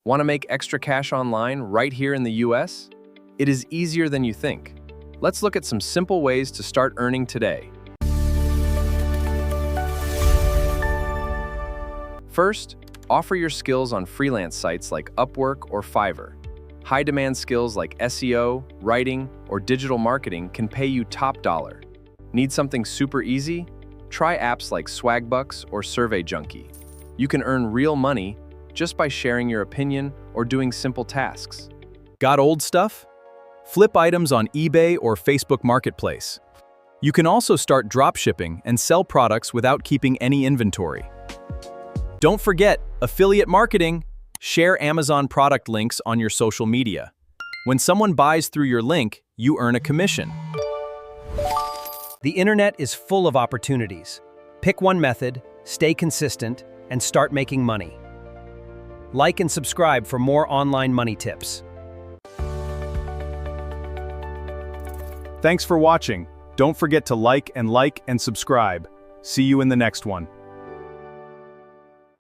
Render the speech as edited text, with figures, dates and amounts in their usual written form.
Want to make extra cash online right here in the US? It is easier than you think. Let's look at some simple ways to start earning today. First, offer your skills on freelance sites like Upwork or Fiverr. High-demand skills like SEO, writing, or digital marketing can pay you top dollar. Need something super easy? Try apps like Swagbucks or Survey Junkie. You can earn real money just by sharing your opinion or doing simple tasks. Got old stuff? Flip items on eBay or Facebook Marketplace. You can also start dropshipping and sell products without keeping any inventory. Don't forget affiliate marketing. Share Amazon product links on your social media. When someone buys through your link, you earn a commission. The internet is full of opportunities. Pick one method, stay consistent, and start making money. Like and subscribe for more online money tips. Thanks for watching. Don't forget to like and subscribe. See you in the next one.